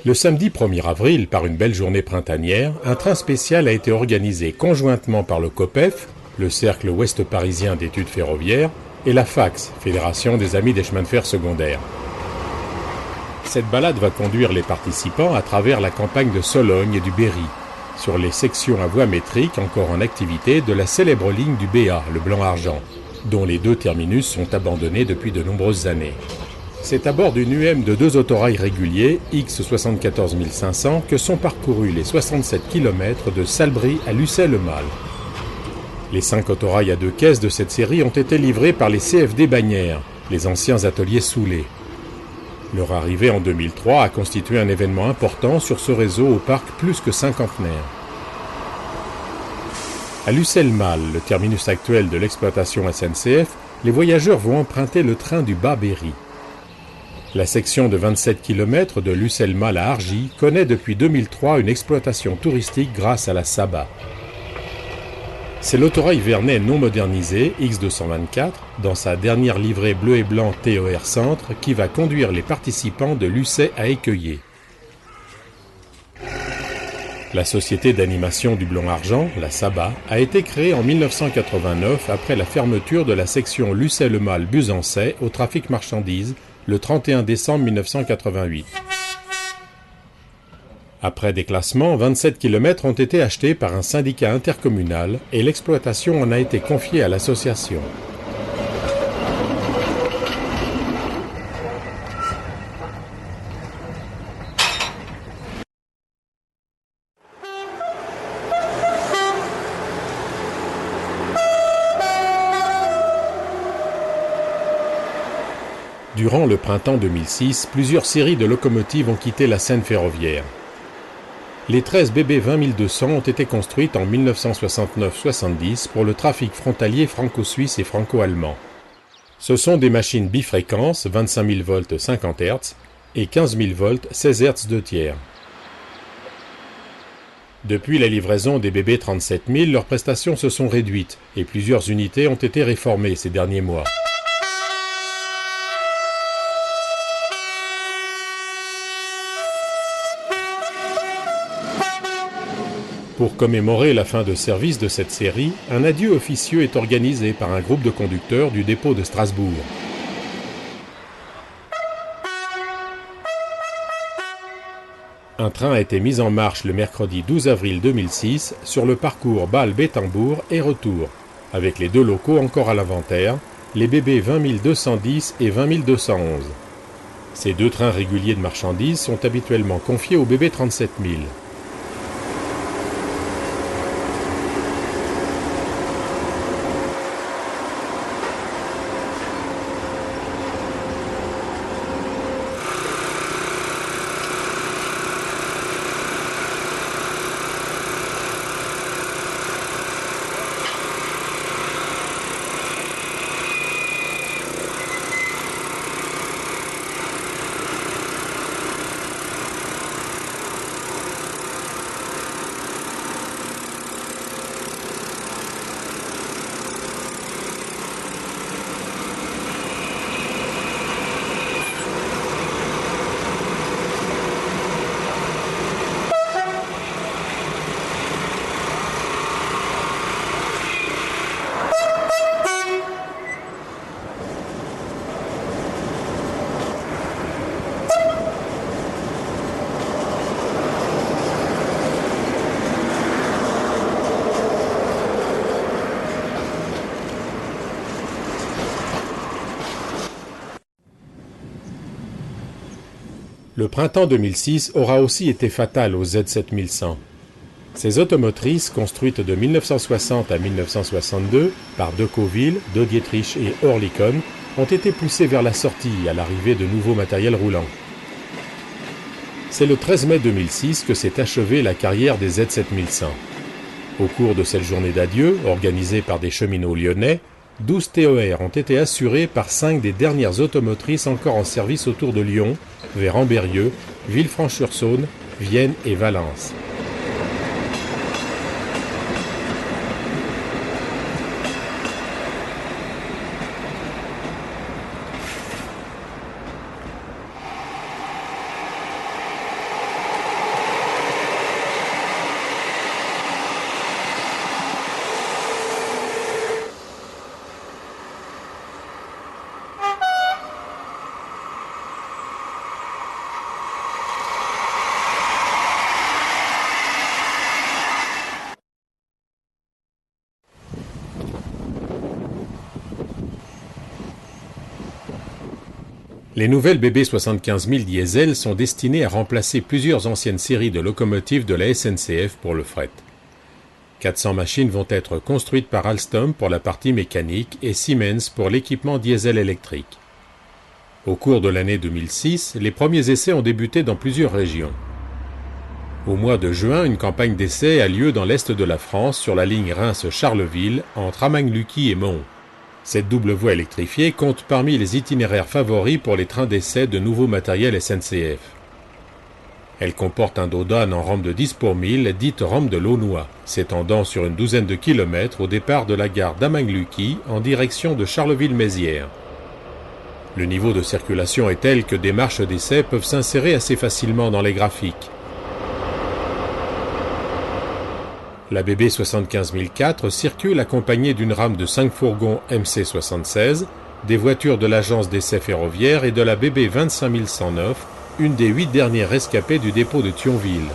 Le samedi 1er avril, par une belle journée printanière, un train spécial a été organisé conjointement par le COPEF, le Cercle Ouest Parisien d'études ferroviaires, et la FAX, Fédération des Amis des chemins de fer secondaires. Cette balade va conduire les participants à travers la campagne de Sologne et du Berry, sur les sections à voie métrique encore en activité de la célèbre ligne du BA, le Blanc-Argent, dont les deux terminus sont abandonnés depuis de nombreuses années. C'est à bord d'une UM de 2 autorails réguliers, X74500, que sont parcourus les 67 km de Salbris à Lucé-le-Mal. Les 5 autorails à 2 caisses de cette série ont été livrés par les CFD Bagnères, les anciens ateliers Soulet. Leur arrivée en 2003 a constitué un événement important sur ce réseau au parc plus que cinquantenaire. À Lucé-le-Mal, le terminus actuel de l'exploitation SNCF, les voyageurs vont emprunter le train du Bas-Berry. La section de 27 km de Lucé-le-Mal à Argy connaît depuis 2003 une exploitation touristique grâce à la Saba. C'est l'autorail vernais non modernisé, X224, dans sa dernière livrée bleu et blanc TER Centre, qui va conduire les participants de Lucé à Écueillé. La société d'animation du Blanc-Argent, la Saba, a été créée en 1989 après la fermeture de la section Lucé-le-Mal-Busancais au trafic marchandises le 31 décembre 1988. Après déclassement, 27 km ont été achetés par un syndicat intercommunal et l'exploitation en a été confiée à l'association. Durant le printemps 2006, plusieurs séries de locomotives ont quitté la scène ferroviaire. Les 13 BB 20200 ont été construites en 1969-70 pour le trafic frontalier franco-suisse et franco-allemand. Ce sont des machines bifréquences 25 000 volts 50 Hz et 15 000 volts 16 Hz 2 tiers. Depuis la livraison des BB 37000, leurs prestations se sont réduites et plusieurs unités ont été réformées ces derniers mois. Pour commémorer la fin de service de cette série, un adieu officieux est organisé par un groupe de conducteurs du dépôt de Strasbourg. Un train a été mis en marche le mercredi 12 avril 2006 sur le parcours Bâle-Bétambourg et retour, avec les 2 locaux encore à l'inventaire, les BB 20210 et 20211. Ces 2 trains réguliers de marchandises sont habituellement confiés au BB 37000. Le printemps 2006 aura aussi été fatal au Z7100. Ces automotrices, construites de 1960 à 1962 par Decauwille, De Dietrich et Oerlikon, ont été poussées vers la sortie à l'arrivée de nouveaux matériels roulants. C'est le 13 mai 2006 que s'est achevée la carrière des Z7100. Au cours de cette journée d'adieu, organisée par des cheminots lyonnais, 12 TER ont été assurés par 5 des dernières automotrices encore en service autour de Lyon, vers Ambérieu, Villefranche-sur-Saône, Vienne et Valence. Les nouvelles BB 75 000 diesel sont destinées à remplacer plusieurs anciennes séries de locomotives de la SNCF pour le fret. 400 machines vont être construites par Alstom pour la partie mécanique et Siemens pour l'équipement diesel électrique. Au cours de l'année 2006, les premiers essais ont débuté dans plusieurs régions. Au mois de juin, une campagne d'essais a lieu dans l'est de la France sur la ligne Reims-Charleville entre Amagnes-Lucky et Mons. Cette double voie électrifiée compte parmi les itinéraires favoris pour les trains d'essai de nouveau matériel SNCF. Elle comporte un dos d'âne en rampe de 10 pour 1000, dite rampe de Launois, s'étendant sur une douzaine de kilomètres au départ de la gare d'Amagnes-Lucky en direction de Charleville-Mézières. Le niveau de circulation est tel que des marches d'essai peuvent s'insérer assez facilement dans les graphiques. La BB 75 004 circule accompagnée d'une rame de 5 fourgons MC76, des voitures de l'agence d'essai ferroviaire et de la BB 25 109, une des 8 dernières rescapées du dépôt de Thionville.